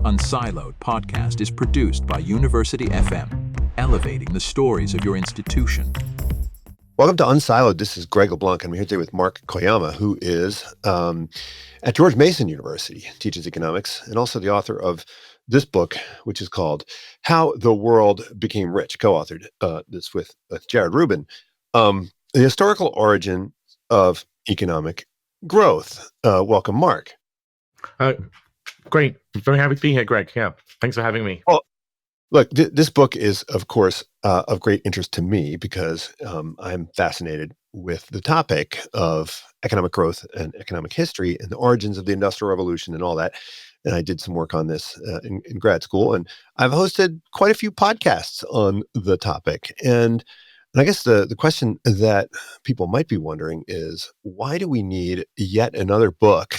Unsiloed podcast is produced by University FM, elevating the stories of your institution. Welcome to Unsiloed. This is Greg LeBlanc. I'm here today with Mark Koyama, who is at George Mason University, teaches economics, and also the author of this book, which is called How the World Became Rich, co-authored this with Jared Rubin, the historical origin of economic growth. Welcome, Mark. Great. Very happy to be here, Greg. Yeah. Thanks for having me. Well, look, this book is, of course, of great interest to me because I'm fascinated with the topic of economic growth and economic history and the origins of the Industrial Revolution and all that. And I did some work on this in grad school, and I've hosted quite a few podcasts on the topic. And I guess the question that people might be wondering is, why do we need yet another book,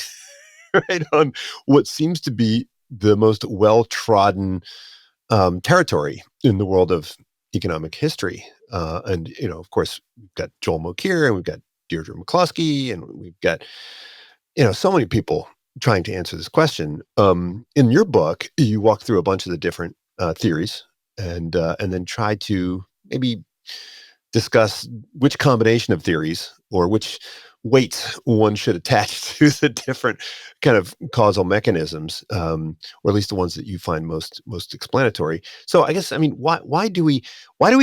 right, on what seems to be the most well-trodden territory in the world of economic history? And, of course, we've got Joel Mokyr, and we've got Deirdre McCloskey, and we've got, so many people trying to answer this question. In your book, you walk through a bunch of the different theories and then try to maybe discuss which combination of theories or which weights one should attach to the different kind of causal mechanisms, or at least the ones that you find most explanatory. So I guess, why do we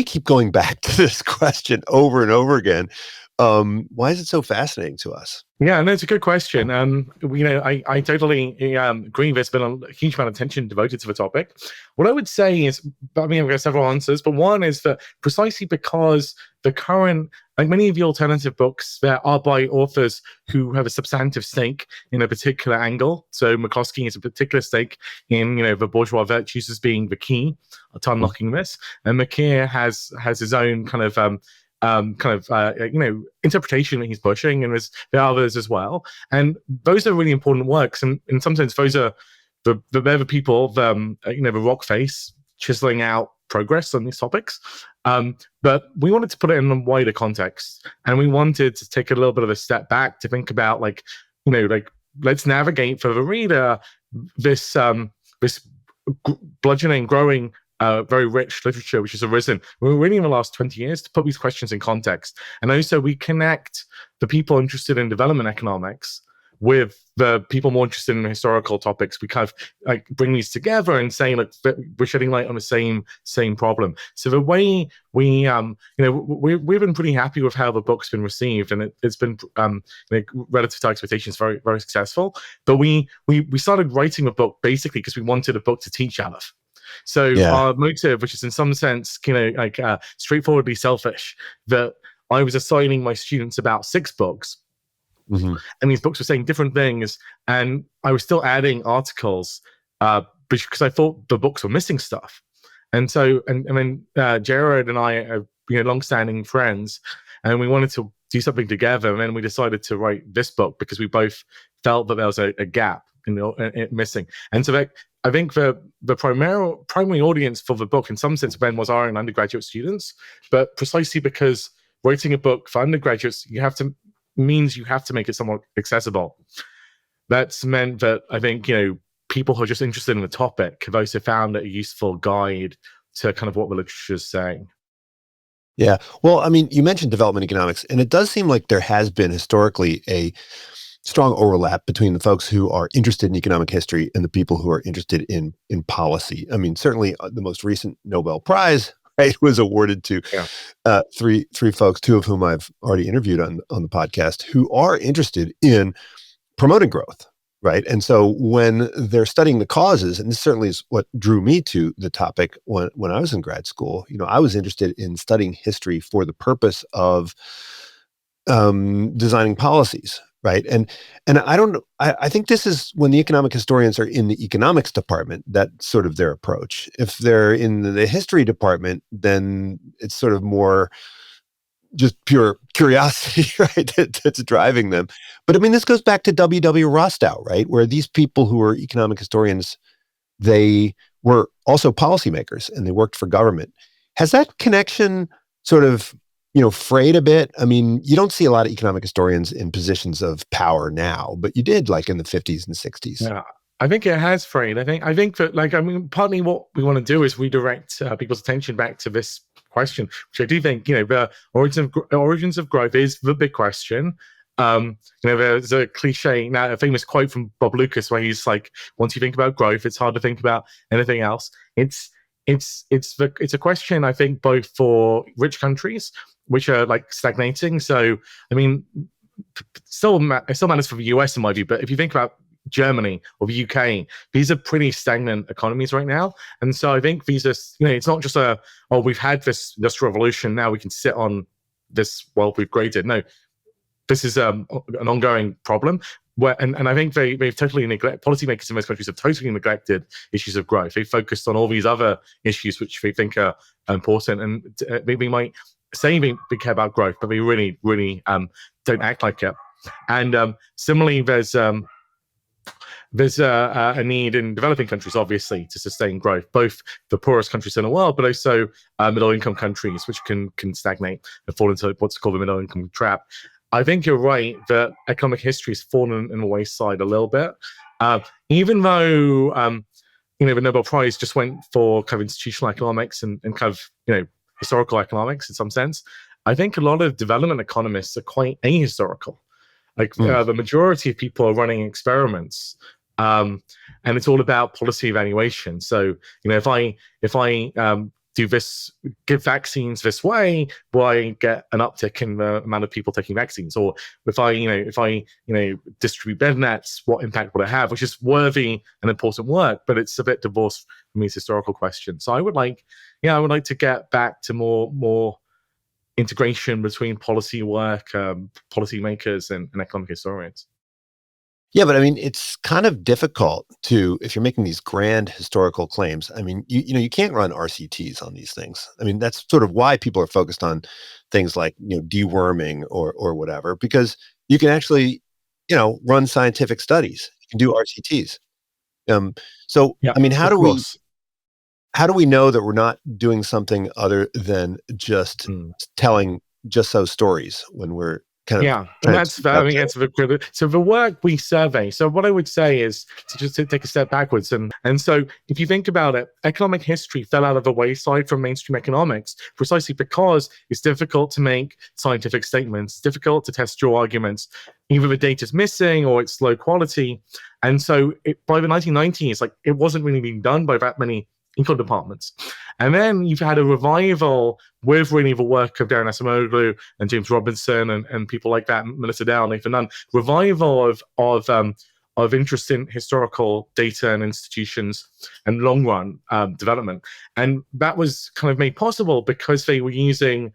keep going back to this question over and over again? Why is it so fascinating to us? Yeah, no, it's a good question. I totally agree. There's been a huge amount of attention devoted to the topic. What I would say is, I've got several answers, but one is that precisely because the current, like many of the alternative books, there are by authors who have a substantive stake in a particular angle. So McCloskey has a particular stake in, the bourgeois virtues as being the key to unlocking this, and Mokyr has his own kind of interpretation that he's pushing, and there are others as well. And those are really important works. And in some sense, those are they're the people, the rock face chiseling out progress on these topics. But we wanted to put it in a wider context, and we wanted to take a little bit of a step back to think about, let's navigate for the reader this bludgeoning, growing, very rich literature which has arisen really in the last 20 years, to put these questions in context. And also we connect the people interested in development economics with the people more interested in historical topics. We kind of bring these together and say, we're shedding light on the same problem. So the way we've been pretty happy with how the book's been received, and it's been relative to our expectations, very, very successful. But we started writing a book basically because we wanted a book to teach out of. So our motive, which is in some sense, straightforwardly selfish, that I was assigning my students about 6 books, and these books were saying different things, and I was still adding articles because I thought the books were missing stuff. And so, and then Jared and I are long-standing friends, and we wanted to do something together, and then we decided to write this book because we both felt that there was a gap missing. And so I think the primary audience for the book, in some sense, Ben, was our own undergraduate students. But precisely because writing a book for undergraduates, means you have to make it somewhat accessible. That's meant that I think people who are just interested in the topic have also found it a useful guide to kind of what the literature is saying. Yeah. Well, you mentioned development economics, and it does seem like there has been historically a strong overlap between the folks who are interested in economic history and the people who are interested in policy. Certainly the most recent Nobel Prize, right, was awarded to three folks, 2 of whom I've already interviewed on the podcast, who are interested in promoting growth, right? And so when they're studying the causes, and this certainly is what drew me to the topic when I was in grad school, I was interested in studying history for the purpose of designing policies, right? And I think this is when the economic historians are in the economics department, that's sort of their approach. If they're in the history department, then it's sort of more just pure curiosity, right, that's driving them. But this goes back to W.W. Rostow, right, where these people who were economic historians, they were also policymakers and they worked for government. Has that connection sort of frayed a bit? You don't see a lot of economic historians in positions of power now, but you did in the 50s and 60s. Yeah, I think it has frayed. I think that, like, I mean, partly what we want to do is redirect people's attention back to this question, which I do think, the origins of growth is the big question. There's a cliche now, a famous quote from Bob Lucas, where he's like, "Once you think about growth, it's hard to think about anything else." It's a question, I think, both for rich countries, which are like stagnating. So, I mean, it still matters for the US in my view, but if you think about Germany or the UK, these are pretty stagnant economies right now. And so I think these are, it's not just we've had this industrial revolution, now we can sit on this wealth we've created. No, this is an ongoing problem. And I think they've totally policymakers in most countries have totally neglected issues of growth. They've focused on all these other issues which they think are important. And they might say they care about growth, but they really, really don't act like it. And similarly, there's a need in developing countries, obviously, to sustain growth, both the poorest countries in the world, but also middle-income countries, which can stagnate and fall into what's called the middle-income trap. I think you're right that economic history has fallen in the wayside a little bit, even though the Nobel Prize just went for kind of institutional economics and kind of historical economics in some sense. I think a lot of development economists are quite ahistorical. Like the majority of people are running experiments, and it's all about policy evaluation. So, if I do this, give vaccines this way, will I get an uptick in the amount of people taking vaccines? Or if I distribute bed nets, what impact will it have? Which is worthy and important work, but it's a bit divorced from these historical questions. So I would like to get back to more integration between policy work, policymakers, and economic historians. Yeah, but I mean, it's kind of difficult if you're making these grand historical claims. I mean, you can't run RCTs on these things. I mean, that's sort of why people are focused on things like deworming or whatever, because you can actually run scientific studies. You can do RCTs. So Yeah, I mean, how do we know that we're not doing something other than just telling just so stories when we're kind of and that's so the work we survey. So what I would say is to take a step backwards, and so if you think about it, economic history fell out of the wayside from mainstream economics precisely because it's difficult to make scientific statements, difficult to test your arguments. Either the data's missing or it's low quality, and so by the 1990s, like, it wasn't really being done by that many econ departments. And then you've had a revival with really the work of Darren Acemoglu and James Robinson and people like that, Melissa Dow, Nathan Nunn, revival of interest in historical data and institutions and long run development. And that was kind of made possible because they were using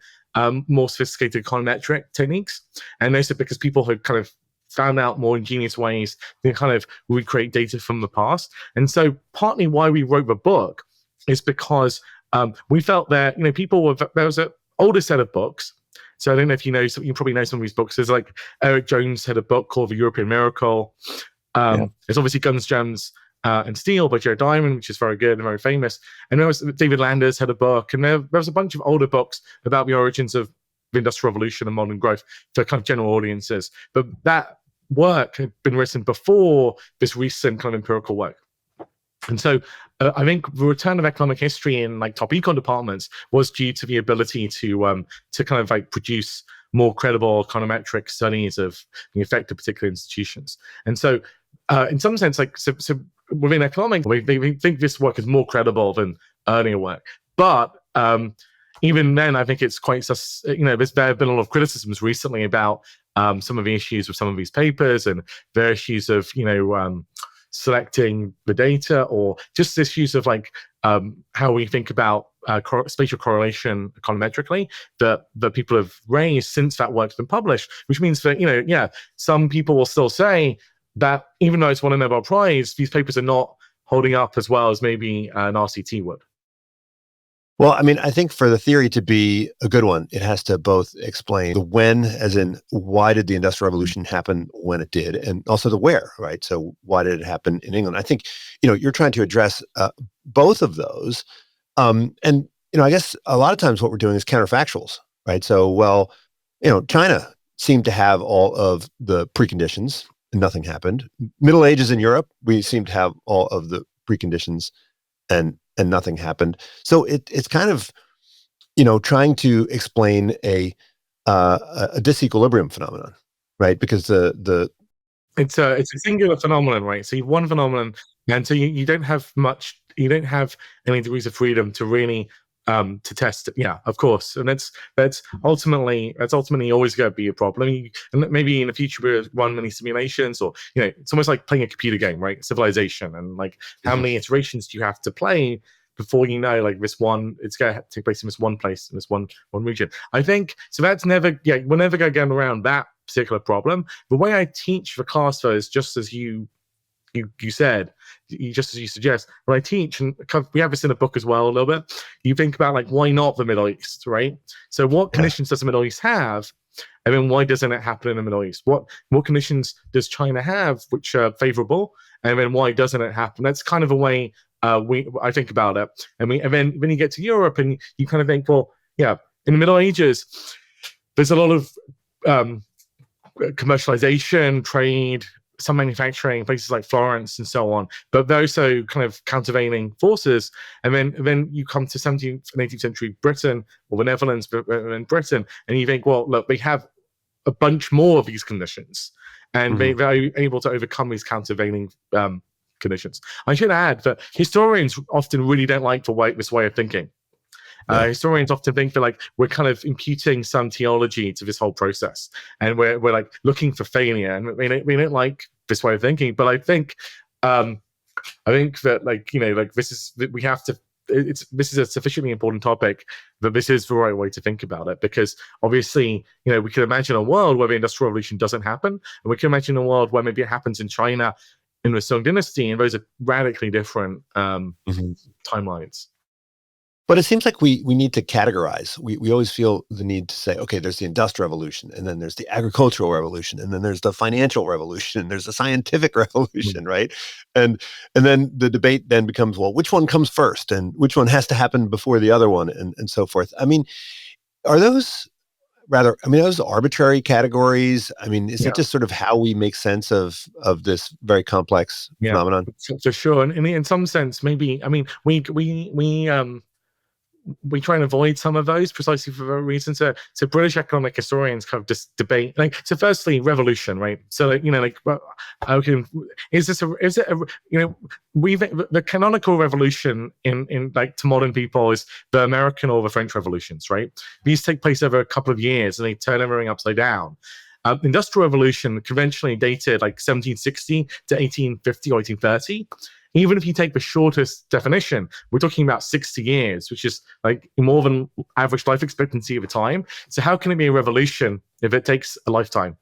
more sophisticated econometric techniques, and also because people had kind of found out more ingenious ways to kind of recreate data from the past. And so partly why we wrote the book is because we felt that, there was an older set of books. So I don't know if you probably know some of these books. There's like Eric Jones had a book called The European Miracle. There's obviously Guns, Germs, and Steel by Jared Diamond, which is very good and very famous. And there was David Landers had a book, and there was a bunch of older books about the origins of the Industrial Revolution and modern growth for kind of general audiences. But that work had been written before this recent kind of empirical work. And so I think the return of economic history in like top econ departments was due to the ability to kind of like produce more credible econometric studies of the effect of particular institutions. And so in some sense, like so within economics, they think this work is more credible than earlier work. But even then, I think it's quite, there have been a lot of criticisms recently about some of the issues with some of these papers and the issues of, selecting the data, or just issues of like how we think about spatial correlation econometrically that people have raised since that work's been published, which means that, some people will still say that even though it's won a Nobel Prize, these papers are not holding up as well as maybe an RCT would. Well, I mean, I think for the theory to be a good one, it has to both explain the when, as in why did the Industrial Revolution happen when it did, and also the where, right? So why did it happen in England? I think, you're trying to address both of those. And, I guess a lot of times what we're doing is counterfactuals, right? So, China seemed to have all of the preconditions and nothing happened. Middle Ages in Europe, we seem to have all of the preconditions, and nothing happened. So it's kind of, trying to explain a disequilibrium phenomenon, right? Because the It's a singular phenomenon, right? So you've one phenomenon, and so you don't have much, you don't have any degrees of freedom to really to test it. Yeah, of course, and that's ultimately always going to be a problem. And maybe in the future we'll run many simulations, or it's almost like playing a computer game, right? Civilization, and like how many iterations do you have to play before like this one, it's going to take place in this one place, in this one region. I think so. That's never, we're never going to get around that particular problem. The way I teach the class, though, is just as you said, just as you suggest. When I teach, and we have this in a book as well a little bit, you think about like, why not the Middle East, right? So what conditions does the Middle East have? And then why doesn't it happen in the Middle East? What conditions does China have which are favorable? And then why doesn't it happen? That's kind of a way I think about it. And then when you get to Europe, and you kind of think, well, yeah, in the Middle Ages, there's a lot of commercialization, trade, some manufacturing, places like Florence and so on, but they're also kind of countervailing forces. And then you come to 17th and 18th century Britain, or the Netherlands, and Britain, and you think, well, look, they have a bunch more of these conditions, and they're able to overcome these countervailing conditions. I should add that historians often really don't like this way of thinking. Historians often think that like we're kind of imputing some theology to this whole process, and we're like looking for failure, and we don't like this way of thinking. But I think that like this is we have to. This is a sufficiently important topic that this is the right way to think about it, because obviously we can imagine a world where the Industrial Revolution doesn't happen, and we can imagine a world where maybe it happens in China in the Song Dynasty, and those are radically different timelines. But it seems like we need to categorize. We always feel the need to say, okay, there's the Industrial Revolution, and then there's the Agricultural Revolution, and then there's the Financial Revolution, and there's the Scientific Revolution, right? And then the debate then becomes, well, which one comes first, and which one has to happen before the other one, and so forth. I mean, are those those arbitrary categories? I mean, is it just sort of how we make sense of this very complex phenomenon? For sure. And in some sense, maybe, I mean, we try and avoid some of those precisely for that reason. So British economic historians kind of just debate. So firstly, revolution, right? So the canonical revolution in like to modern people is the American or the French revolutions, right? These take place over a couple of years, and they turn everything upside down. Industrial Revolution conventionally dated like 1760 to 1850 or 1830. Even if you take the shortest definition, we're talking about 60 years, which is like more than average life expectancy of a time. So how can it be a revolution if it takes a lifetime?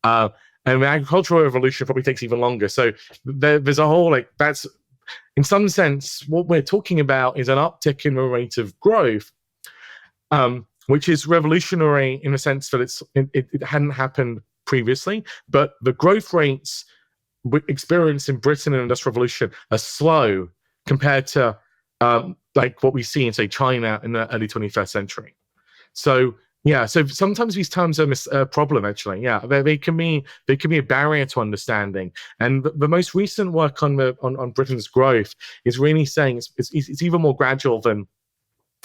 And the agricultural revolution probably takes even longer. So there's a whole, that's, in some sense, what we're talking about is an uptick in the rate of growth, which is revolutionary in the sense that it hadn't happened previously, but the growth rates experienced in Britain in the Industrial Revolution are slow compared to like what we see in, say, China in the early 21st century. So sometimes these terms are a problem, actually. They can be a barrier to understanding. And the most recent work on Britain's growth is really saying it's even more gradual than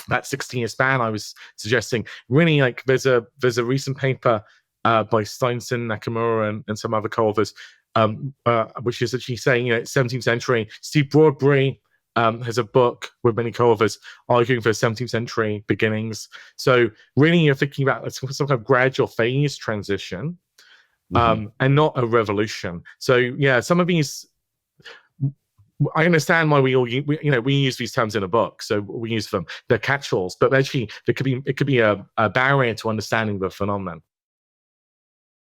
that 16-year span I was suggesting. Really, like there's a recent paper by Steinson, Nakamura, and some other co-authors, which is actually saying, 17th century. Steve Broadbury has a book with many co-authors arguing for 17th century beginnings. So really, you're thinking about some kind of gradual phase transition, and not a revolution. So some of these, I understand why we use these terms in a book, so we use them. They're catch-alls, but actually it could be a barrier to understanding the phenomenon.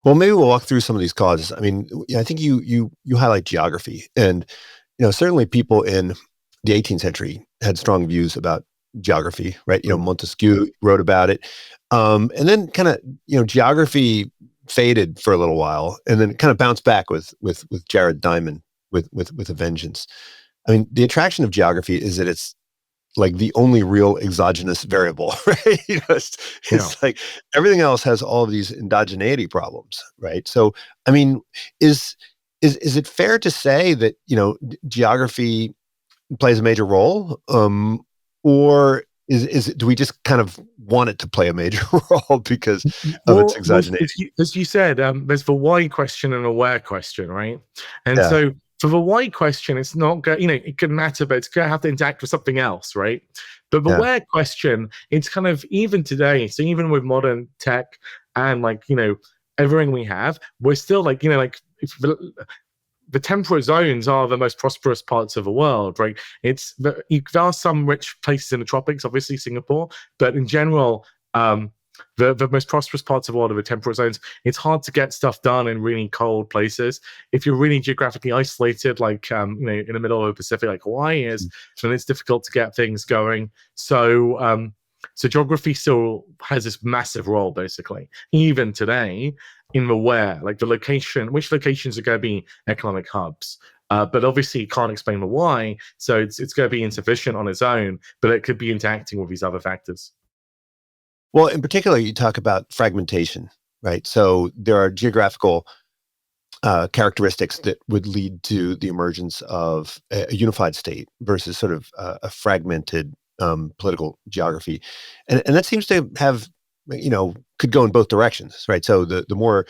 Well, maybe we'll walk through some of these causes. I mean, I think you highlight geography, and certainly people in the 18th century had strong views about geography, right? Montesquieu wrote about it, and then kind of geography faded for a little while, and then kind of bounced back with Jared Diamond with a vengeance. I mean, the attraction of geography is that it's like the only real exogenous variable, right? It's like everything else has all of these endogeneity problems, right? So, I mean, is is it fair to say that, geography plays a major role, or do we just kind of want it to play a major role because of its Well, exogeneity? as you said, there's the why question and a where question, right? And Yeah, so for the why question, it's not it can matter, but it's going to have to interact with something else, right? But the yeah, where question, it's kind of even today. So even with modern tech and everything we have, we're still if the temperate zones are the most prosperous parts of the world, right? There are some rich places in the tropics, obviously Singapore, but in general, the most prosperous parts of the world are the temperate zones. It's hard to get stuff done in really cold places. If you're really geographically isolated, in the middle of the Pacific, like Hawaii is, then it's difficult to get things going. So geography still has this massive role, basically, even today in the where, like the location, which locations are going to be economic hubs. But obviously, you can't explain the why, so it's going to be insufficient on its own. But it could be interacting with these other factors. Well, in particular, you talk about fragmentation, right? So there are geographical characteristics that would lead to the emergence of a unified state versus sort of a fragmented political geography, and that seems to have, could go in both directions, right? So the more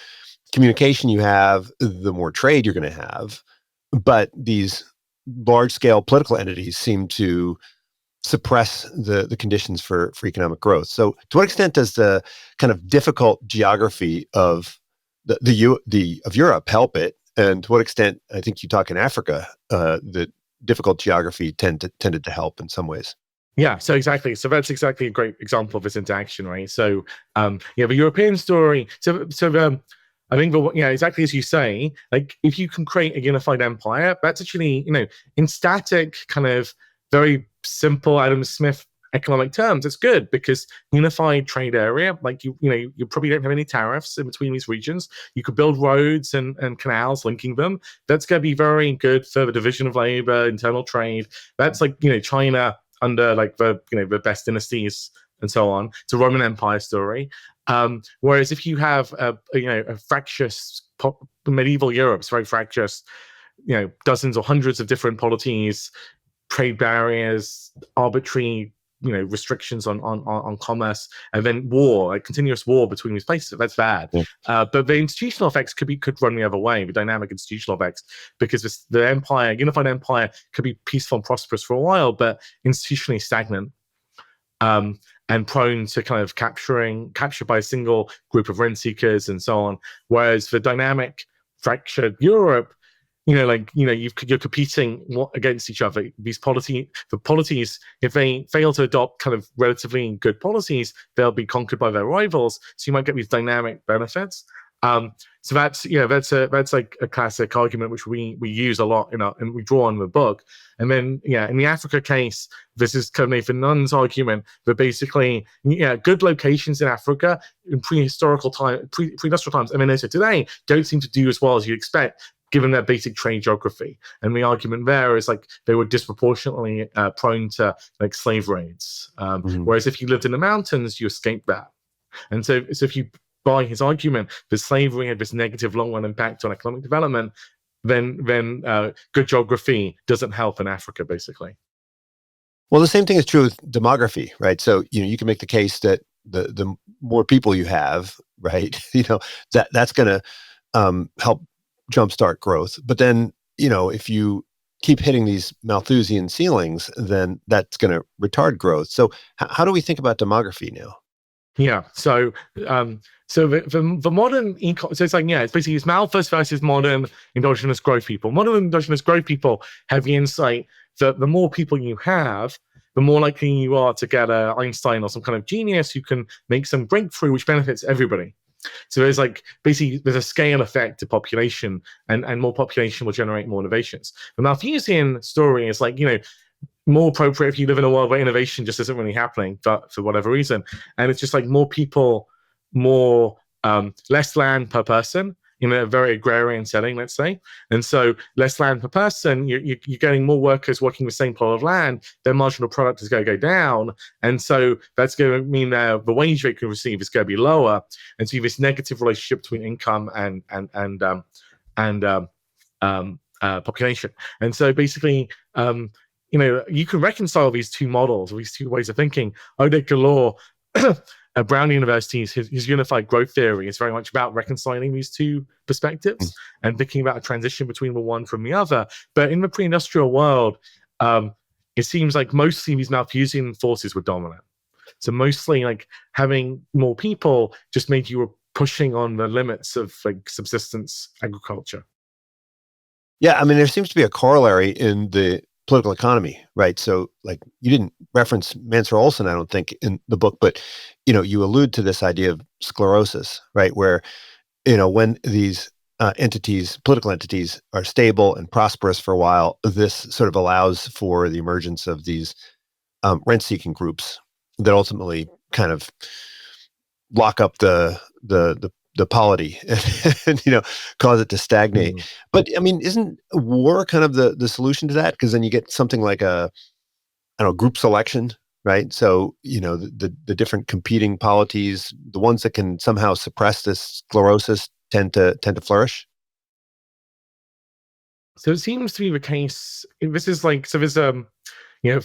communication you have, the more trade you're going to have, but these large scale political entities seem to suppress the conditions for economic growth. So to what extent does the kind of difficult geography of of Europe help it? And to what extent, I think you talk in Africa, the difficult geography tended to help in some ways. Yeah, so exactly. So that's exactly a great example of this interaction, right? So, the European story. I think exactly as you say. Like, if you can create a unified empire, that's actually, in static, kind of very simple Adam Smith economic terms, it's good because unified trade area, like you probably don't have any tariffs in between these regions. You could build roads and canals linking them. That's going to be very good for the division of labor, internal trade. That's like China under the best dynasties and so on. It's a Roman Empire story. Whereas if you have a fractious medieval Europe, it's very fractious. Dozens or hundreds of different polities, trade barriers, arbitrary restrictions on commerce, and then war, like continuous war between these places. That's bad. Yeah. But the institutional effects could run the other way, the dynamic institutional effects, because the unified empire could be peaceful and prosperous for a while, but institutionally stagnant. And prone to kind of captured by a single group of rent seekers and so on. Whereas the dynamic, fractured Europe, you're competing against each other. The polities, if they fail to adopt kind of relatively good policies, they'll be conquered by their rivals. So you might get these dynamic benefits. So that's like a classic argument which we use a lot and we draw on the book. And then in the Africa case, this is kind of Nathan Nunn's argument that basically good locations in Africa in pre-industrial times, I mean also today, don't seem to do as well as you expect given their basic trade geography. And the argument there is like they were disproportionately prone to like slave raids. Whereas if you lived in the mountains, you escaped that. And so if you buy his argument that slavery had this negative long-run impact on economic development, then good geography doesn't help in Africa, basically. Well, the same thing is true with demography, right? So you can make the case that the more people you have, right, that's going to help jumpstart growth. But then, if you keep hitting these Malthusian ceilings, then that's going to retard growth. So how do we think about demography now? Yeah. So the modern so it's it's basically it's Malthus versus modern endogenous growth people. Modern endogenous growth people have the insight that the more people you have, the more likely you are to get a Einstein or some kind of genius who can make some breakthrough which benefits everybody. So there's there's a scale effect to population, and more population will generate more innovations. The Malthusian story is more appropriate if you live in a world where innovation just isn't really happening, but for whatever reason. And it's just more people, less land per person in a very agrarian setting, let's say. And so less land per person, you're getting more workers working the same plot of land, their marginal product is going to go down. And so that's going to mean that the wage they can receive is going to be lower. And so you have this negative relationship between income and population. And so basically, you can reconcile these two models, these two ways of thinking. Oded Galore at Brown University, his unified growth theory is very much about reconciling these two perspectives and thinking about a transition between the one from the other. But in the pre-industrial world, it seems like mostly these Malthusian forces were dominant. So mostly like having more people just made you were pushing on the limits of like subsistence agriculture. Yeah, I mean, there seems to be a corollary in the political economy, right? So, like, you didn't reference Mansur Olson, I don't think, in the book, but you allude to this idea of sclerosis, right? Where when these political entities, are stable and prosperous for a while, this sort of allows for the emergence of these rent-seeking groups that ultimately kind of lock up the polity and cause it to stagnate. But I mean, isn't war kind of the solution to that? Because then you get something like group selection, right? So the different competing polities, the ones that can somehow suppress this sclerosis tend to flourish. So it seems to be the case. This is like, so there's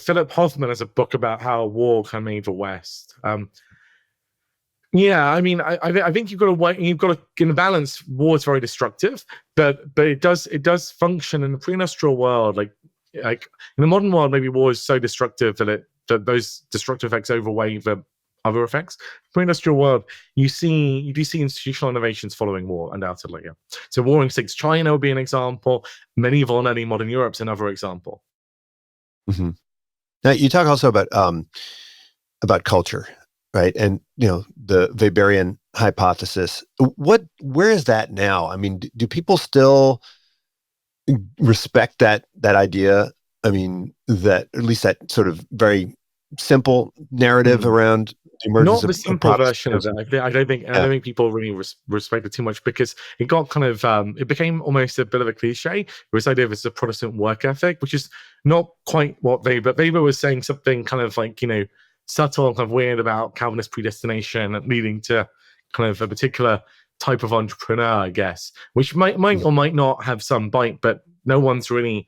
Philip Hoffman has a book about how war kind of made the West. Yeah, I mean, I think you've got to in balance. War is very destructive, but it does function in the pre-industrial world. Like in the modern world, maybe war is so destructive that those destructive effects overweigh the other effects. Pre-industrial world, you do see institutional innovations following war, undoubtedly. Yeah. So warring states China would be an example. Medieval and early modern Europe's another example. Mm-hmm. Now you talk also about culture, right? And the Weberian hypothesis. Where is that now? I mean, do people still respect that idea? I mean, that at least that sort of very simple narrative around the emergence not the simple version of it. I don't think people really respect it too much, because it got kind of it became almost a bit of a cliche. This idea of it's a Protestant work ethic, which is not quite what Weber was saying, something kind of like subtle and kind of weird about Calvinist predestination leading to kind of a particular type of entrepreneur, I guess, which might or might not have some bite, but no one's really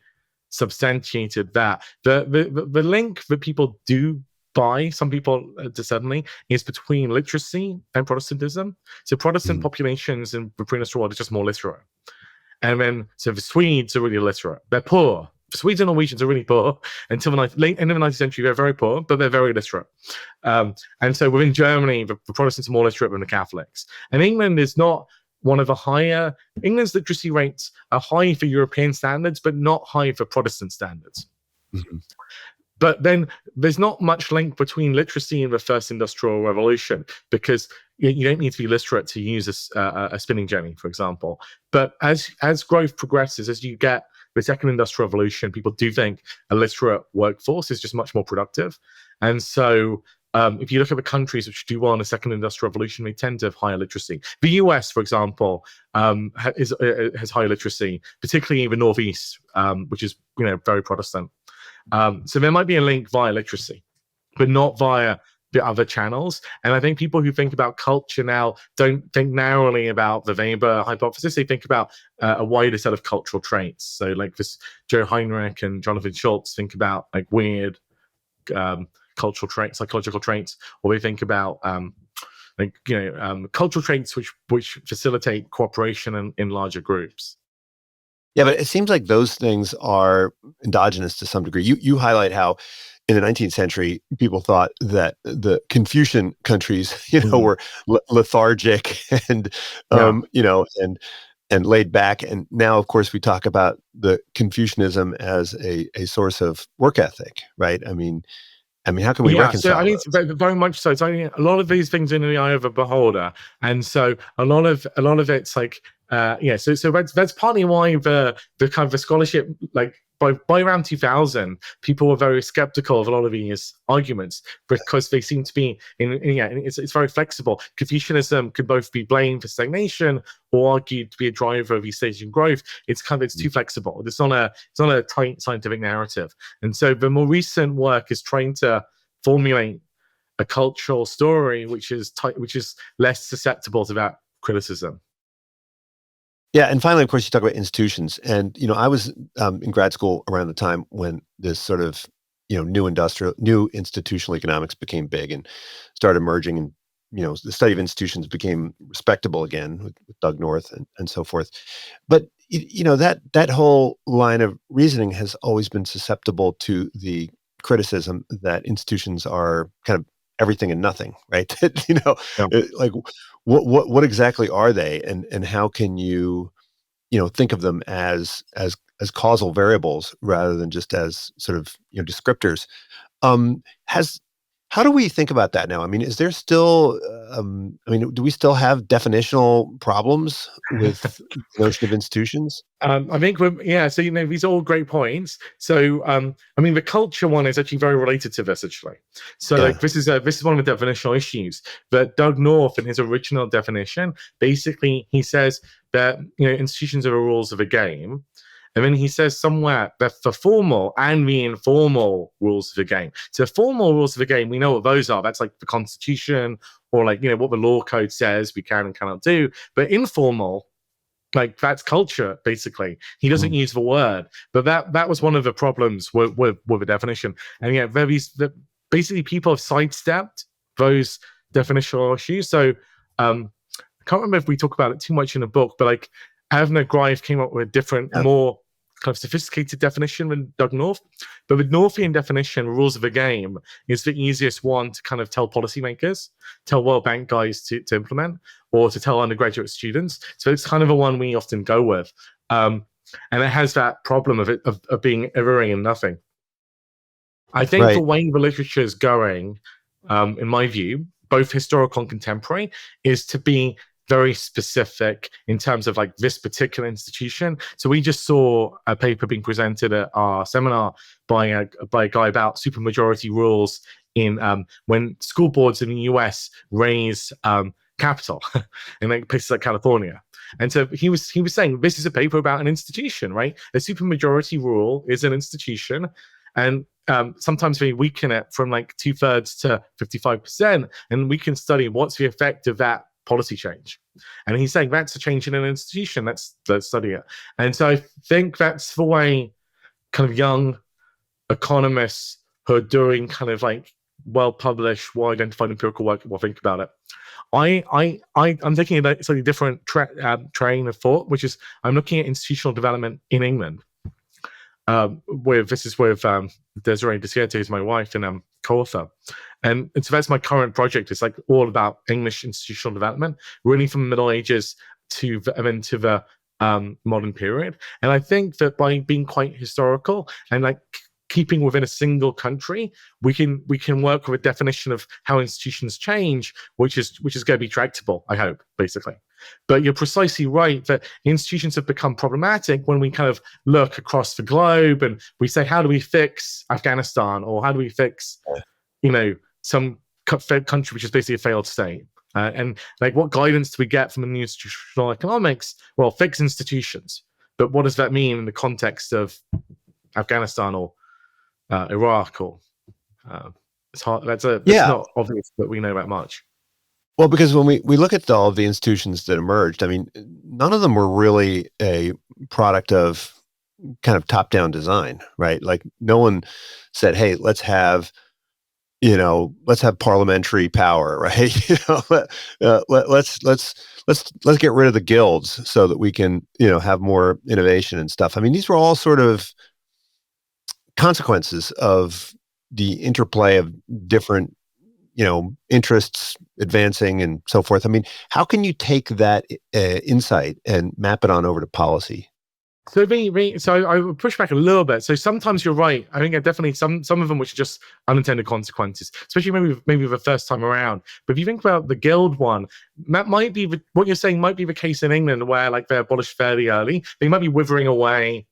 substantiated that. The link that people do buy, some people certainly, is between literacy and Protestantism. So Protestant populations in the pre-industrial world are just more literate. And then, so the Swedes are really literate. They're poor. Swedes and Norwegians are really poor until the late end of the 19th century. They're very poor, but they're very literate. And so within Germany, the Protestants are more literate than the Catholics. And England is not one of the higher. England's literacy rates are high for European standards, but not high for Protestant standards. Mm-hmm. But then there's not much link between literacy and the first industrial revolution, because you don't need to be literate to use a spinning jenny, for example. But as growth progresses, as you get the second industrial revolution, people do think a literate workforce is just much more productive. And so if you look at the countries which do well in the second industrial revolution, they tend to have higher literacy. The US, for example, has high literacy, particularly in the Northeast, which is very Protestant. So there might be a link via literacy, but not via the other channels. And I think people who think about culture now don't think narrowly about the Weber hypothesis. They think about a wider set of cultural traits. So like this, Joe Heinrich and Jonathan Schultz think about like weird cultural traits, psychological traits, or they think about cultural traits which facilitate cooperation in larger groups. Yeah, but it seems like those things are endogenous to some degree. You highlight how in the 19th century, people thought that the Confucian countries, were lethargic and, and laid back. And now, of course, we talk about the Confucianism as a source of work ethic, right? I mean, how can we reconcile? So I mean, very much so. So I mean, a lot of these things are in the eye of a beholder, and so a lot of it's like, So that's partly why the kind of the scholarship, like by around 2000, people were very skeptical of a lot of these arguments, because they seem to be it's very flexible. Confucianism could both be blamed for stagnation or argued to be a driver of East Asian growth. It's too flexible. It's not a tight scientific narrative. And so the more recent work is trying to formulate a cultural story which is less susceptible to that criticism. Yeah, and finally, of course, you talk about institutions, and I was in grad school around the time when this sort of new institutional economics became big and started emerging, and the study of institutions became respectable again with Doug North and so forth. But that whole line of reasoning has always been susceptible to the criticism that institutions are kind of everything and nothing, right? That, Yeah. like what exactly are they, and how can you think of them as causal variables rather than just as sort of descriptors. Has How do we think about that now? I mean, is there still do we still have definitional problems with the notion of institutions? I think yeah, so these are all great points. So the culture one is actually very related to this actually. So Yeah. like this is one of the definitional issues that Doug North in his original definition, basically he says that institutions are the rules of a game. And then he says somewhere that the formal and the informal rules of the game. So formal rules of the game, we know what those are. That's like the Constitution or like what the law code says we can and cannot do. But informal, like that's culture basically. He doesn't Mhm. use the word, but that was one of the problems with the definition. And basically people have sidestepped those definitional issues. So I can't remember if we talk about it too much in the book, but like Avner Greif came up with a different, Yeah. more kind of sophisticated definition than Doug North. But the Northian definition, rules of the game, is the easiest one to kind of tell policymakers, tell World Bank guys to implement, or to tell undergraduate students. So it's kind of a one we often go with. And it has that problem of being everything and nothing. I think the Right. way the literature is going, in my view, both historical and contemporary, is to be very specific in terms of like this particular institution. So we just saw a paper being presented at our seminar by a guy about supermajority rules in when school boards in the US raise capital in like places like California. And so he was saying this is a paper about an institution, right? A supermajority rule is an institution, and sometimes we weaken it from like 2/3 to 55%, and we can study what's the effect of that policy change. And he's saying that's a change in an institution. Let's study it. And so I think that's the way kind of young economists who are doing kind of like well-published, well-identified empirical work will think about it. I'm taking a slightly different train of thought, which is I'm looking at institutional development in England. With Desiree Desierto, who's my wife and co-author, and so that's my current project. It's like all about English institutional development, really from the Middle Ages to the modern period. And I think that by being quite historical and like keeping within a single country, we can work with a definition of how institutions change, which is going to be tractable, I hope, basically. But you're precisely right that institutions have become problematic when we kind of look across the globe and we say, how do we fix Afghanistan, or how do we fix, some country which is basically a failed state? And like, what guidance do we get from the new institutional economics? Well, fix institutions. But what does that mean in the context of Afghanistan or Iraq? Or it's hard. That's Yeah. not obvious that we know that much. Well, because when we look at all of the institutions that emerged, I mean, none of them were really a product of kind of top-down design, right? Like no one said, "Hey, let's have parliamentary power," right? Let's get rid of the guilds so that we can have more innovation and stuff. I mean, these were all sort of consequences of the interplay of different interests advancing and so forth. I mean, how can you take that insight and map it on over to policy? So I would push back a little bit. So sometimes you're right. I think definitely some of them which are just unintended consequences, especially maybe the first time around. But if you think about the guild one, that might be what you're saying might be the case in England, where like they're abolished fairly early. They might be withering away,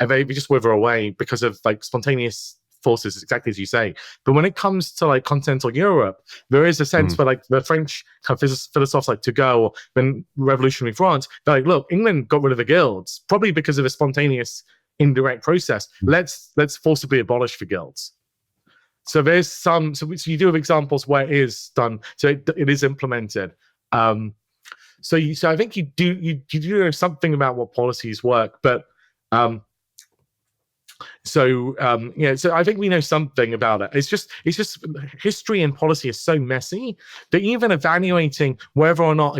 and they just wither away because of like spontaneous forces, exactly as you say. But when it comes to like continental Europe, there is a sense where like the French kind of philosophers like Turgot, or then revolutionary France, they're like, look, England got rid of the guilds, probably because of a spontaneous indirect process. Let's forcibly abolish the guilds. So there's so you do have examples where it is done, so it is implemented. So I think you do know something about what policies work, but so I think we know something about it. It's just history and policy is so messy that even evaluating whether or not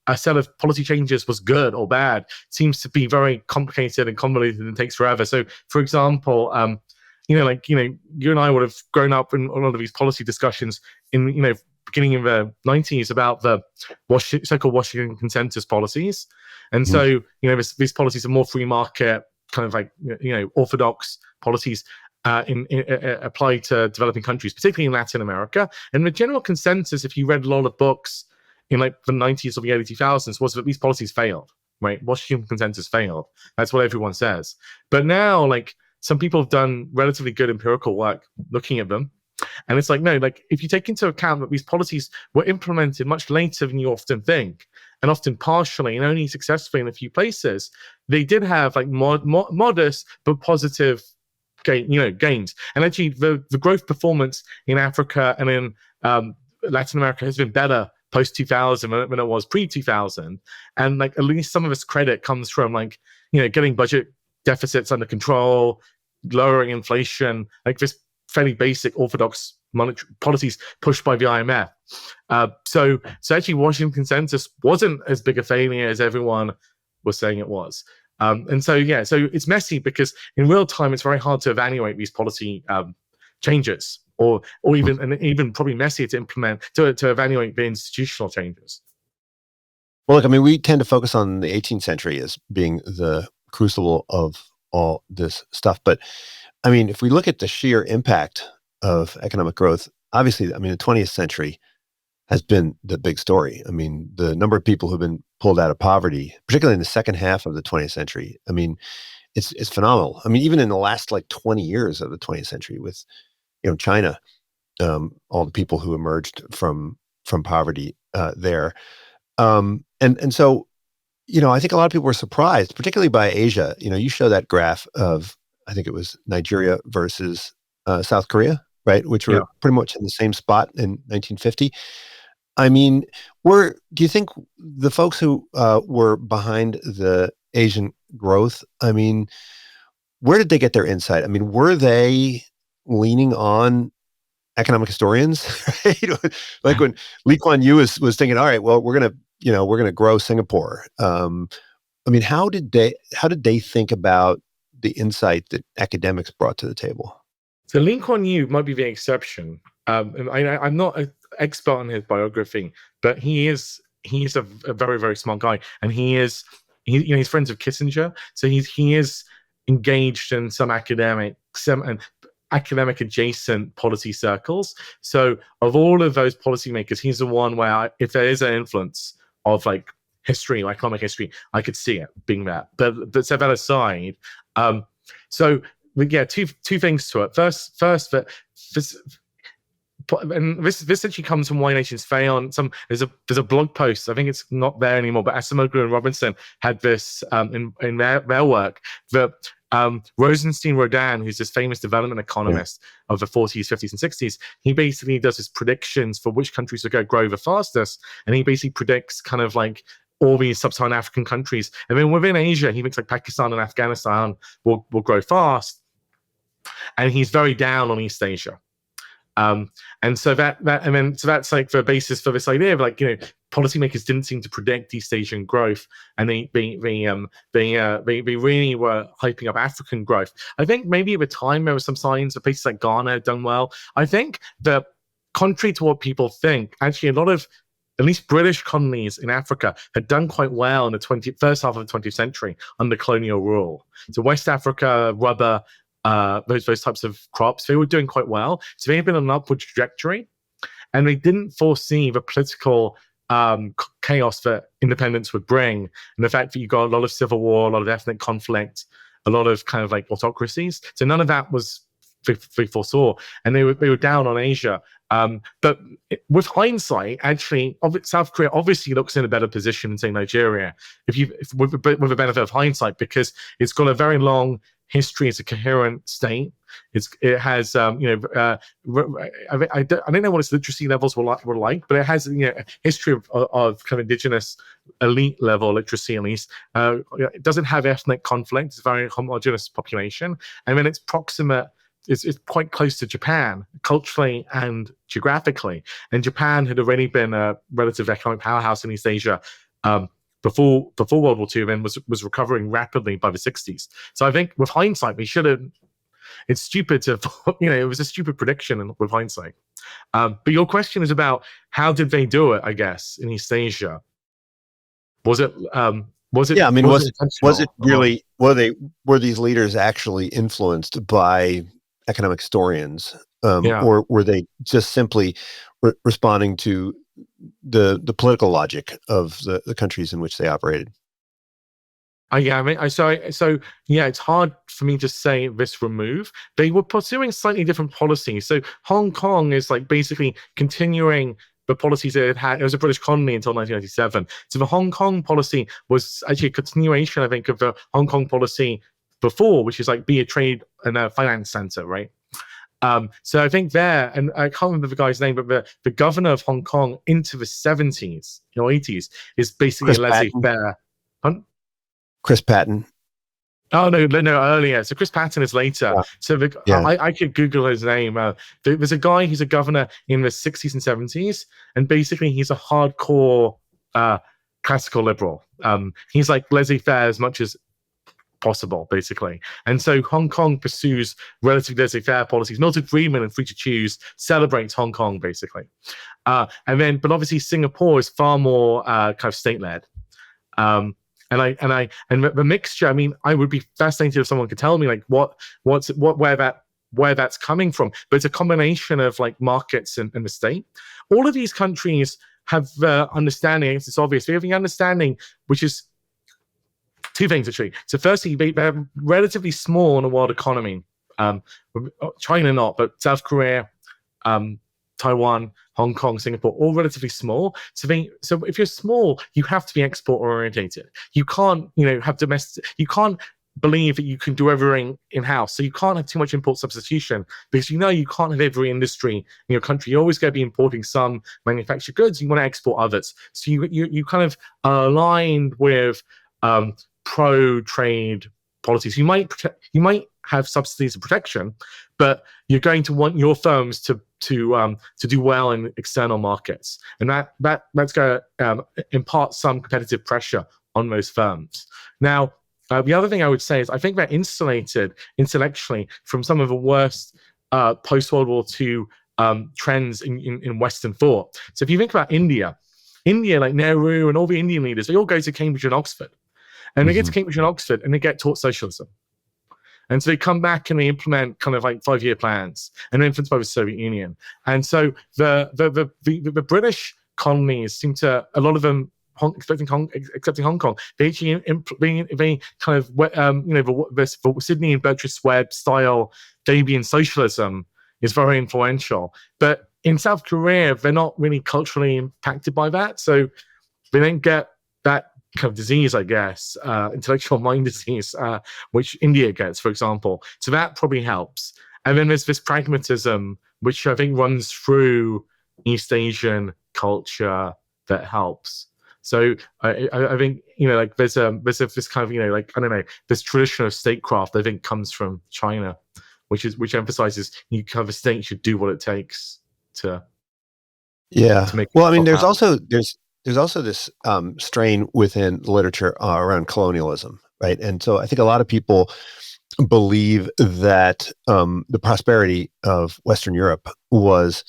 a set of policy changes was good or bad seems to be very complicated and convoluted and takes forever. So, for example, you and I would have grown up in a lot of these policy discussions in beginning of the 90s about the so-called Washington consensus policies, and so these policies are more free market, kind of like orthodox policies applied to developing countries, particularly in Latin America. And the general consensus, if you read a lot of books in like the 90s or the early 2000s, was that these policies failed, right? Washington consensus failed. That's what everyone says. But now, like, some people have done relatively good empirical work looking at them. And it's like, no, like, if you take into account that these policies were implemented much later than you often think, and often partially and only successfully in a few places, they did have like modest but positive gains. And actually, the growth performance in Africa and in Latin America has been better post 2000 than it was pre 2000. And like, at least some of this credit comes from like getting budget deficits under control, lowering inflation, like this fairly basic orthodox monetary policies pushed by the IMF. So actually, Washington consensus wasn't as big a failure as everyone was saying it was. And so it's messy because in real time, it's very hard to evaluate these policy changes, or even probably messier to implement, to evaluate the institutional changes. Well, look, I mean, we tend to focus on the 18th century as being the crucible of all this stuff. But I mean, if we look at the sheer impact of economic growth, obviously, I mean, the 20th century has been the big story. I mean, the number of people who've been pulled out of poverty, particularly in the second half of the 20th century, I mean, it's phenomenal. I mean, even in the last like 20 years of the 20th century with, China, all the people who emerged from poverty there. And so, I think a lot of people were surprised, particularly by Asia. You show that graph of, I think it was Nigeria versus South Korea, right? Which were pretty much in the same spot in 1950. I mean, do you think the folks who were behind the Asian growth, I mean, where did they get their insight? I mean, were they leaning on economic historians? Right? Like when Lee Kuan Yew was thinking, all right, well, we're gonna grow Singapore. I mean, how did they think about the insight that academics brought to the table? So Lee Kuan Yew might be the exception. I'm not an expert on his biography, but he's a very, very smart guy, and he's friends with Kissinger, so he is engaged in some academic adjacent policy circles. So of all of those policymakers, he's the one where if there is an influence of like history or economic history, I could see it being that. But set that aside. Two things to it. First, that this actually comes from Why Nations Fail. There's a blog post. I think it's not there anymore, but Acemoglu and Robinson had this in their work that Rosenstein Rodan, who's this famous development economist of the 40s, 50s, and 60s, he basically does his predictions for which countries are going to grow the fastest, and he basically predicts kind of like all these sub-Saharan African countries. And then within Asia, he thinks like Pakistan and Afghanistan will grow fast, and he's very down on East Asia. And so that's like the basis for this idea of like, policymakers didn't seem to predict East Asian growth, and they really were hyping up African growth. I think maybe at the time there were some signs that places like Ghana had done well. I think that contrary to what people think, actually a lot of at least British colonies in Africa had done quite well in the first half of the 20th century under colonial rule. So West Africa, rubber, those types of crops, they were doing quite well. So they had been on an upward trajectory, and they didn't foresee the political chaos that independence would bring, and the fact that you got a lot of civil war, a lot of ethnic conflict, a lot of kind of like autocracies. So none of that was they foresaw, and they were down on Asia. But with hindsight, actually, South Korea obviously looks in a better position than say Nigeria, with the benefit of hindsight, because it's got a very long history is a coherent state. It has I don't know what its literacy levels were like, but it has a history of kind of indigenous elite level literacy at least. It doesn't have ethnic conflict. It's a very homogeneous population, and then it's proximate. It's quite close to Japan culturally and geographically. And Japan had already been a relative economic powerhouse in East Asia before World War II, and was recovering rapidly by the 60s. So I think with hindsight, we should have. It's stupid to, it was a stupid prediction with hindsight. But your question is about how did they do it? I guess in East Asia, was it? Yeah, I mean, was it intentional? really? Were these leaders actually influenced by economic historians, Yeah. or were they just simply responding to the political logic of the countries in which they operated? It's hard for me to say this remove. They were pursuing slightly different policies. So Hong Kong is like basically continuing the policies it had. It was a British colony until 1997. So the Hong Kong policy was actually a continuation, I think, of the Hong Kong policy before, which is like be a trade and a finance center, right? So I think there, and I can't remember the guy's name, but the governor of Hong Kong into the 70s or 80s is basically Chris a Patton. laissez-faire. Chris Patton. Oh no, earlier. So Chris Patton is later. Yeah. So Yeah. I could Google his name. There's a guy who's a governor in the 60s and 70s, and basically he's a hardcore classical liberal. He's like laissez-faire as much as possible, basically. And so Hong Kong pursues relatively laissez-faire policies. Military agreement and free to choose celebrates Hong Kong, basically. But obviously Singapore is far more kind of state-led. And the mixture. I mean, I would be fascinated if someone could tell me like where that's coming from. But it's a combination of like markets and the state. All of these countries have understanding. It's obvious. They have the understanding, which is two things actually. So firstly, they're relatively small in a world economy. China not, but South Korea, Taiwan, Hong Kong, Singapore, all relatively small. So if you're small, you have to be export orientated. You can't, have domestic. You can't believe that you can do everything in house. So you can't have too much import substitution because you can't have every industry in your country. You're always going to be importing some manufactured goods. You want to export others. So you kind of are aligned with pro-trade policies. You might have subsidies and protection, but you're going to want your firms to do well in external markets, and that's going to impart some competitive pressure on those firms. Now, the other thing I would say is I think they're insulated intellectually from some of the worst post-World War II trends in Western thought. So if you think about India, like Nehru and all the Indian leaders, they all go to Cambridge and Oxford. And they get to Cambridge and Oxford and they get taught socialism. And so they come back and they implement kind of like 5-year plans and they're influenced by the Soviet Union. And so the British colonies seem to, a lot of them accepting Hong Kong, they actually they kind of the Sydney and Burgess Webb style Fabian socialism is very influential. But in South Korea, they're not really culturally impacted by that. So they don't get that kind of disease, I guess, intellectual mind disease, which India gets, for example. So that probably helps. And then there's this pragmatism, which I think runs through East Asian culture that helps. So I think like there's this kind of like I don't know, this tradition of statecraft I think comes from China, which emphasizes you kind of a state should do what it takes to make. Well, I mean, there's also this strain within literature around colonialism, right? And so I think a lot of people believe that the prosperity of Western Europe was,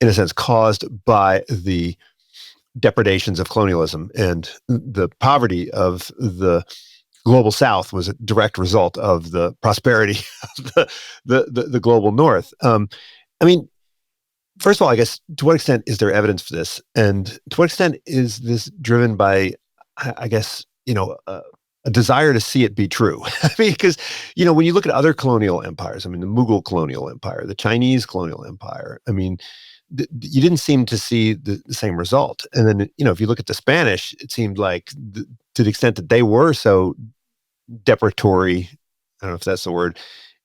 in a sense, caused by the depredations of colonialism, and the poverty of the global South was a direct result of the prosperity of the global North. I mean, first of all, I guess, to what extent is there evidence for this? And to what extent is this driven by, I guess, a desire to see it be true? I mean, because, when you look at other colonial empires, I mean, the Mughal colonial empire, the Chinese colonial empire, I mean, you didn't seem to see the same result. And then, if you look at the Spanish, it seemed like to the extent that they were so depredatory I don't know if that's the word.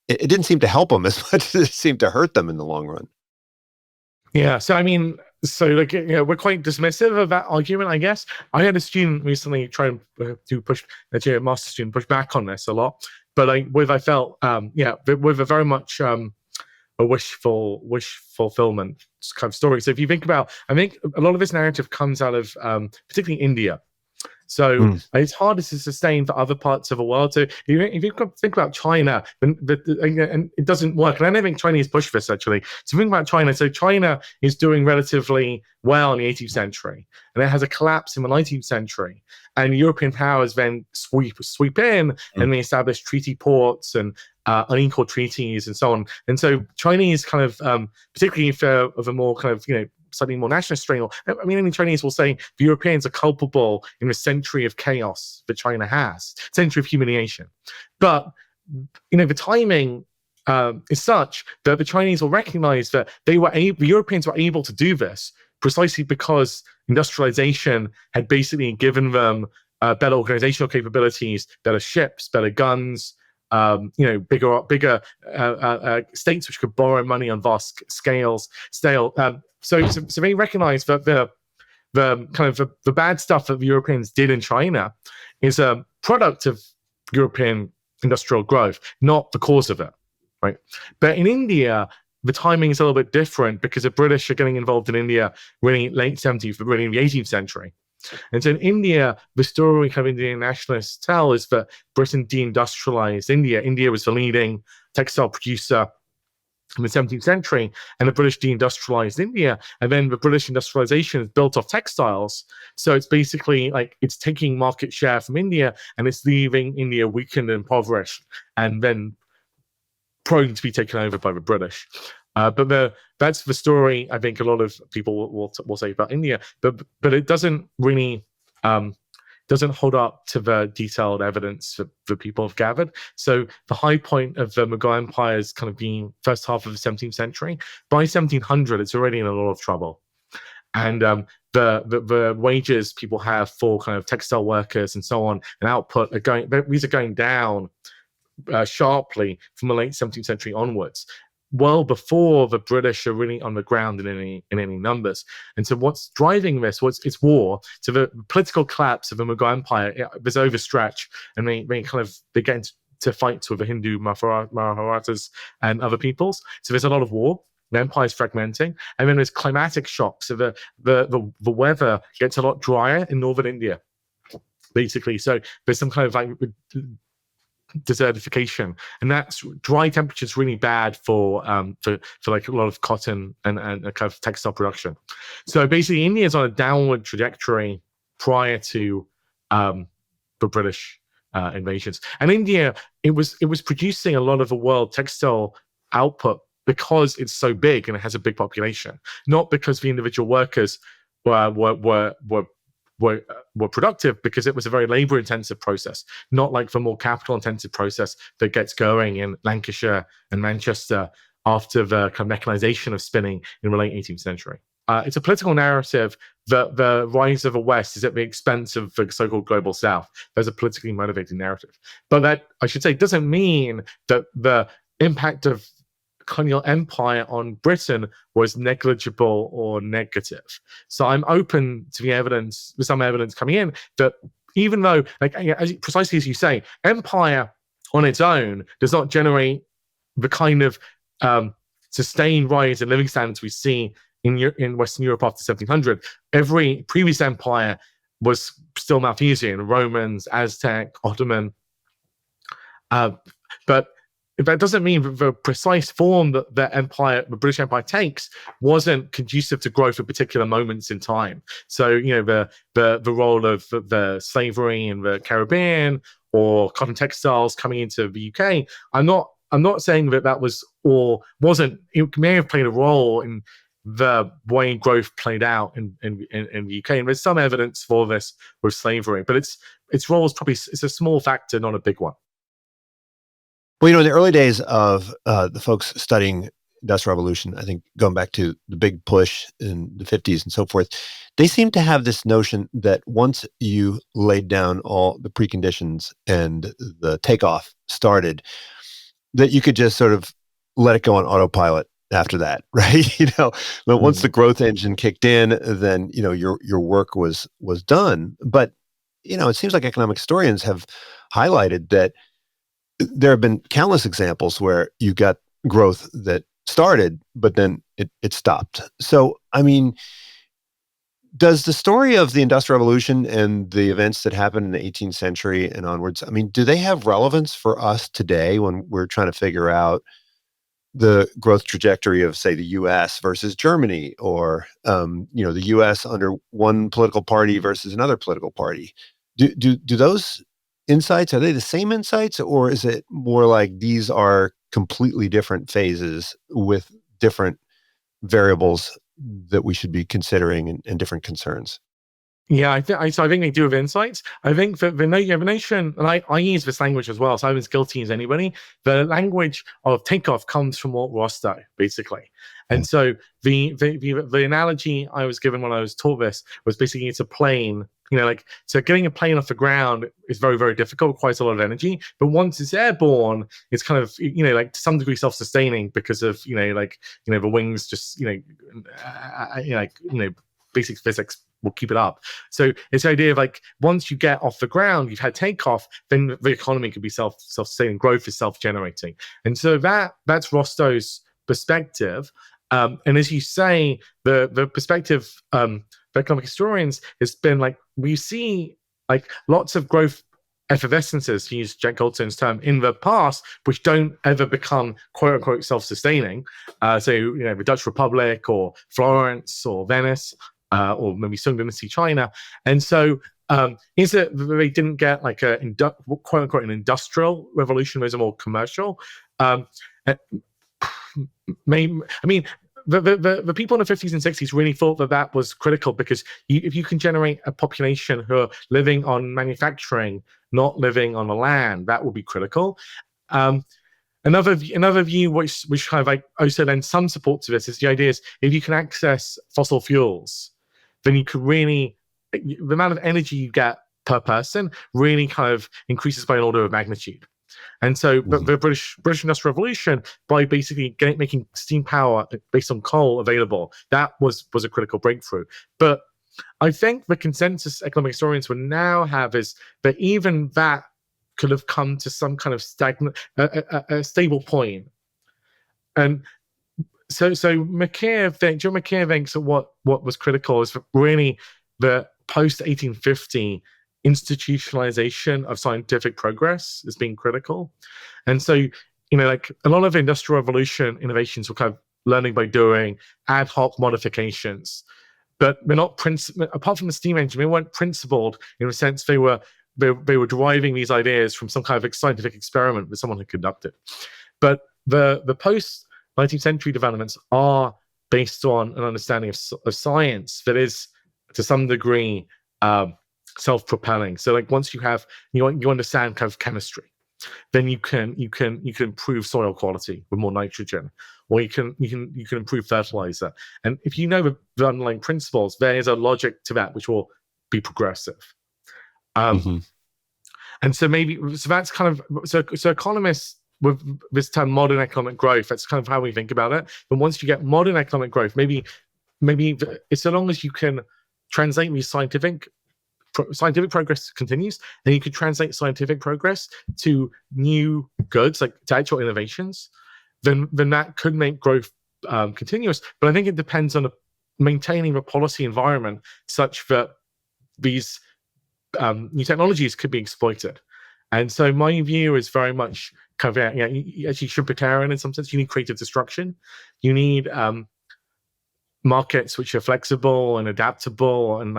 It didn't seem to help them as much as it seemed to hurt them in the long run. Yeah. So, I mean, we're quite dismissive of that argument, I guess. I had a student recently try and a master's student push back on this a lot. But with a very much a wish fulfillment kind of story. So if you think about, I think a lot of this narrative comes out of particularly India. So it's harder to sustain for other parts of the world. So if you think about China, and it doesn't work. And I don't think Chinese push this actually. So think about China. So China is doing relatively well in the 18th century, and it has a collapse in the 19th century. And European powers then sweep in, and they establish treaty ports and unequal treaties and so on. And so Chinese kind of, particularly of a more kind of slightly more nationalist strain. I mean, any Chinese will say the Europeans are culpable in the century of chaos that China has, century of humiliation. But the timing is such that the Chinese will recognize that the Europeans were able to do this precisely because industrialization had basically given them better organizational capabilities, better ships, better guns, bigger states which could borrow money on vast scales. So they recognize that the kind of the bad stuff that the Europeans did in China is a product of European industrial growth, not the cause of it, right? But in India, the timing is a little bit different because the British are getting involved in India really late 70s, but really in the 18th century. And so in India, the story kind of Indian nationalists tell is that Britain deindustrialized India. India was the leading textile producer in the 17th century, and the British deindustrialized India. And then the British industrialization is built off textiles. So it's basically like it's taking market share from India, and it's leaving India weakened and impoverished, and then prone to be taken over by the British. But that's the story I think a lot of people will say about India, but it doesn't really doesn't hold up to the detailed evidence that people have gathered. So the high point of the Mughal Empire is kind of being first half of the 17th century. By 1700, it's already in a lot of trouble. And the wages people have for kind of textile workers and so on, and output are going down sharply from the late 17th century onwards, well before the British are really on the ground in any numbers. And so what's driving this? It's war. So the political collapse of the Mughal Empire, there's overstretch, and they get into fights with the Hindu Marathas and other peoples. So there's a lot of war. The empire is fragmenting, and then there's climatic shocks. So the weather gets a lot drier in northern India, basically. So there's some kind of like desertification, and that's dry temperatures really bad for like a lot of cotton and kind of textile production. So basically India is on a downward trajectory prior to the British invasions, and India it was producing a lot of the world textile output because it's so big and it has a big population, not because the individual workers were productive, because it was a very labor-intensive process, not like the more capital-intensive process that gets going in Lancashire and Manchester after the kind of mechanization of spinning in the late 18th century. It's a political narrative that the rise of the West is at the expense of the so-called global South. There's a politically motivated narrative. But that, I should say, doesn't mean that the impact of colonial empire on Britain was negligible or negative. So I'm open to the evidence, with some evidence coming in, that even though, precisely as you say, empire on its own does not generate the kind of sustained rise in living standards we see in Western Europe after 1700. Every previous empire was still Malthusian: Romans, Aztec, Ottoman. But that doesn't mean that the precise form that the British Empire takes wasn't conducive to growth at particular moments in time. So, the role of the slavery in the Caribbean or cotton textiles coming into the UK, I'm not saying that was or wasn't. It may have played a role in the way growth played out in the UK, and there's some evidence for this with slavery, but its role is it's a small factor, not a big one. Well, in the early days of the folks studying Industrial Revolution, I think going back to the big push in the 50s and so forth, they seem to have this notion that once you laid down all the preconditions and the takeoff started, that you could just sort of let it go on autopilot after that, right? But once the growth engine kicked in, then your work was done. But it seems like economic historians have highlighted that there have been countless examples where you got growth that started, but then it stopped. So, I mean, does the story of the Industrial Revolution and the events that happened in the 18th century and onwards, I mean, do they have relevance for us today when we're trying to figure out the growth trajectory of, say, the U.S. versus Germany, or the U.S. under one political party versus another political party? Do those insights, are they the same insights, or is it more like these are completely different phases with different variables that we should be considering and different concerns? Yeah, I think they do have insights. I think that the notion, and I use this language as well, so I'm as guilty as anybody. The language of takeoff comes from Walt Rostow, basically. And so the analogy I was given when I was taught this was basically it's a plane. So getting a plane off the ground is very, very difficult, requires a lot of energy. But once it's airborne, it's kind of, to some degree self-sustaining because of, the wings just, basic physics will keep it up. So it's the idea of once you get off the ground, you've had takeoff, then the economy could be self-sustaining, growth is self-generating. And so that's Rostow's perspective. And as you say, the perspective of economic historians has been we see lots of growth effervescences, to use Jack Goldstone's term, in the past, which don't ever become quote unquote self-sustaining. So the Dutch Republic or Florence or Venice, or maybe Sung Dynasty China. And so is it that they didn't get quote unquote an industrial revolution, those are more commercial? The people in the 50s and 60s really thought that was critical because if you can generate a population who are living on manufacturing, not living on the land, that will be critical. Another view which kind of also lends some support to this is the idea is if you can access fossil fuels, then you could really, the amount of energy you get per person really kind of increases by an order of magnitude. And so the British Industrial Revolution, by basically making steam power based on coal available, that was a critical breakthrough. But I think the consensus economic historians would now have is that even that could have come to some kind of a stable point. And so John McKeer thinks that what was critical is really the post-1850 institutionalization of scientific progress as being critical. And so, a lot of Industrial Revolution innovations were kind of learning by doing, ad hoc modifications, but they're not apart from the steam engine, they weren't principled in the sense they were deriving these ideas from some kind of scientific experiment that someone had conducted. But the post-19th century developments are based on an understanding of science that is, to some degree, self-propelling. So once you understand kind of chemistry, then you can improve soil quality with more nitrogen, or you can improve fertilizer. And if you know the underlying principles, there is a logic to that which will be progressive. And so that's kind of so economists with this term modern economic growth, that's kind of how we think about it. But once you get modern economic growth, maybe it's so long as you can translate these scientific progress continues, and you could translate scientific progress to new goods, to actual innovations, then that could make growth continuous. But I think it depends on maintaining the policy environment such that these new technologies could be exploited. And so my view is very much kind of, actually Schumpeterian in some sense. You need creative destruction. You need markets which are flexible and adaptable, and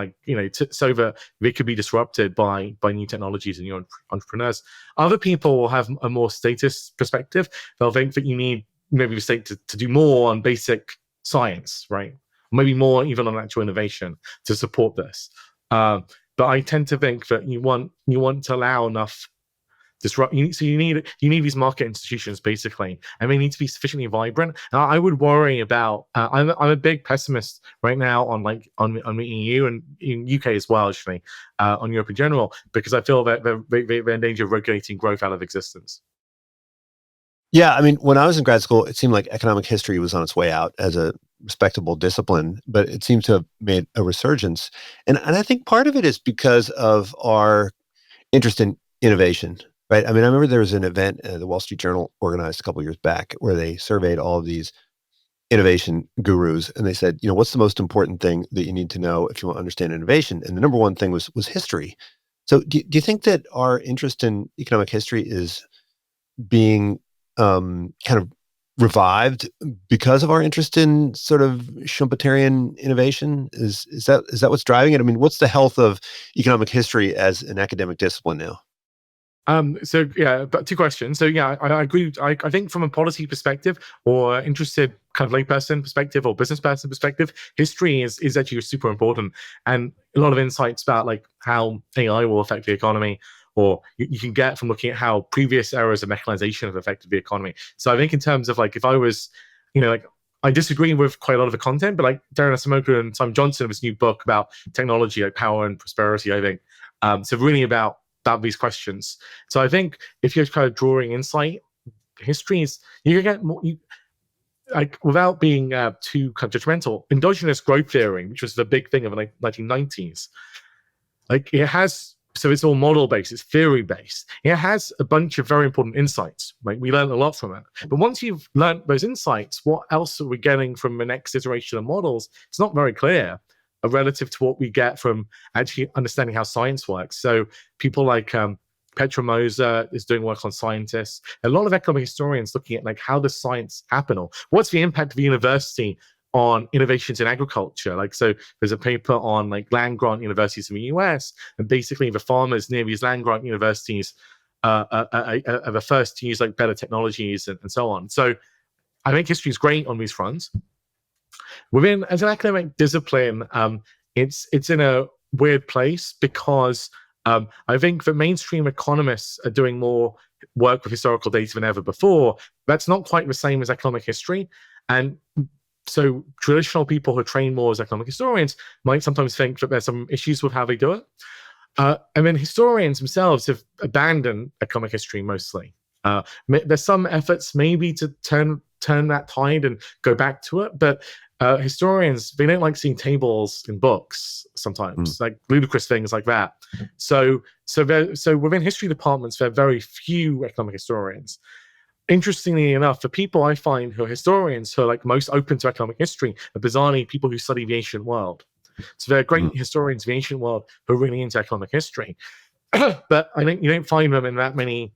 so that they could be disrupted by new technologies and new entrepreneurs. Other people will have a more status perspective. They'll think that you need maybe the state to do more on basic science, right? Maybe more even on actual innovation to support this. But I tend to think that you want to allow enough disrupt. You need these market institutions basically, and they need to be sufficiently vibrant. And I would worry about. I'm a big pessimist right now on the EU and in UK as well, actually, on Europe in general, because I feel that they're in danger of regulating growth out of existence. Yeah, I mean, when I was in grad school, it seemed like economic history was on its way out as a respectable discipline, but it seems to have made a resurgence. And I think part of it is because of our interest in innovation, right? I mean, I remember there was an event the Wall Street Journal organized a couple of years back where they surveyed all of these innovation gurus, and they said, what's the most important thing that you need to know if you want to understand innovation? And the number one thing was history. So do you think that our interest in economic history is being kind of revived because of our interest in sort of Schumpeterian innovation? Is that what's driving it? I mean, what's the health of economic history as an academic discipline now? So yeah, but two questions. So yeah, I agree. I think from a policy perspective or interested kind of layperson perspective or business person perspective, history is actually super important, and a lot of insights about like how AI will affect the economy, or you can get from looking at how previous eras of mechanization have affected the economy. So I think in terms of like, if I was, like, I disagree with quite a lot of the content, but like Darren Asamoah and Simon Johnson have this new book about technology, like power and prosperity, I think. So really about these questions. So I think if you're kind of drawing insight, history is, you can get more, like without being too kind of judgmental, endogenous growth theory, which was the big thing of the 1990s, like it has, so it's all model based, it's theory based. It has a bunch of very important insights. Like we learned a lot from it. But once you've learned those insights, what else are we getting from the next iteration of models? It's not very clear relative to what we get from actually understanding how science works. So people like Petra Moser is doing work on scientists. A lot of economic historians looking at like how does science happen, or what's the impact of the university on innovations in agriculture. Like, so there's a paper on like land grant universities in the US, and basically the farmers near these land grant universities are the first to use like better technologies and so on. So I think history is great on these fronts. As an academic discipline, it's in a weird place because I think that mainstream economists are doing more work with historical data than ever before. That's not quite the same as economic history. And so traditional people who train more as economic historians might sometimes think that there's some issues with how they do it. And then historians themselves have abandoned economic history mostly. There's some efforts maybe to turn that tide and go back to it, but historians, they don't like seeing tables in books sometimes, like ludicrous things like that. So within history departments, there are very few economic historians. Interestingly enough, the people I find who are historians who are like most open to economic history are bizarrely people who study the ancient world. So there are great historians of the ancient world who are really into economic history. But I think you don't find them in that many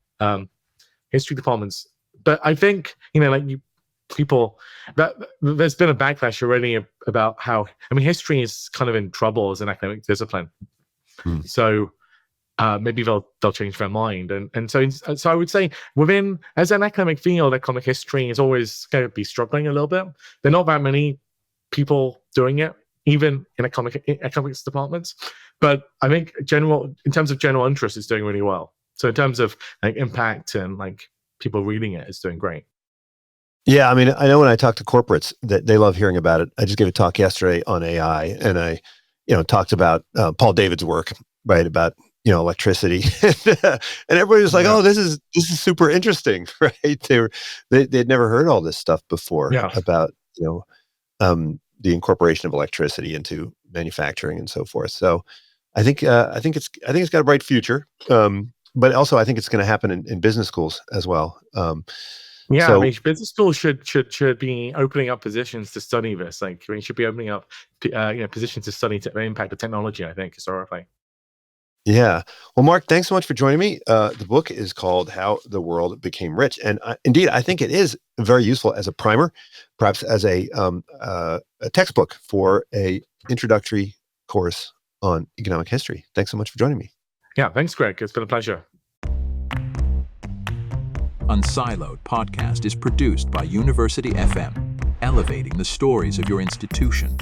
history departments. But I think, people, that there's been a backlash already about how, history is kind of in trouble as an academic discipline. So maybe they'll change their mind. And so I would say as an academic field, economic history is always going to be struggling a little bit. There are not that many people doing it, even in economics departments. But I think in terms of general interest, it's doing really well. So in terms of like impact and like people reading it, it's doing great. Yeah, I know when I talk to corporates that they love hearing about it. I just gave a talk yesterday on AI, and I, talked about Paul David's work, right, about electricity, and everybody was like, "Oh, this is super interesting," right? They'd never heard all this stuff before about the incorporation of electricity into manufacturing and so forth. So, I think it's got a bright future, but also I think it's going to happen in business schools as well. Business schools should be opening up positions to study this. Should be opening up positions to study the impact of technology, I think, historically. Yeah. Well, Mark, thanks so much for joining me. The book is called How the World Became Rich. And indeed, I think it is very useful as a primer, perhaps as a textbook for a introductory course on economic history. Thanks so much for joining me. Yeah, thanks, Greg. It's been a pleasure. Unsiloed podcast is produced by University FM, elevating the stories of your institution.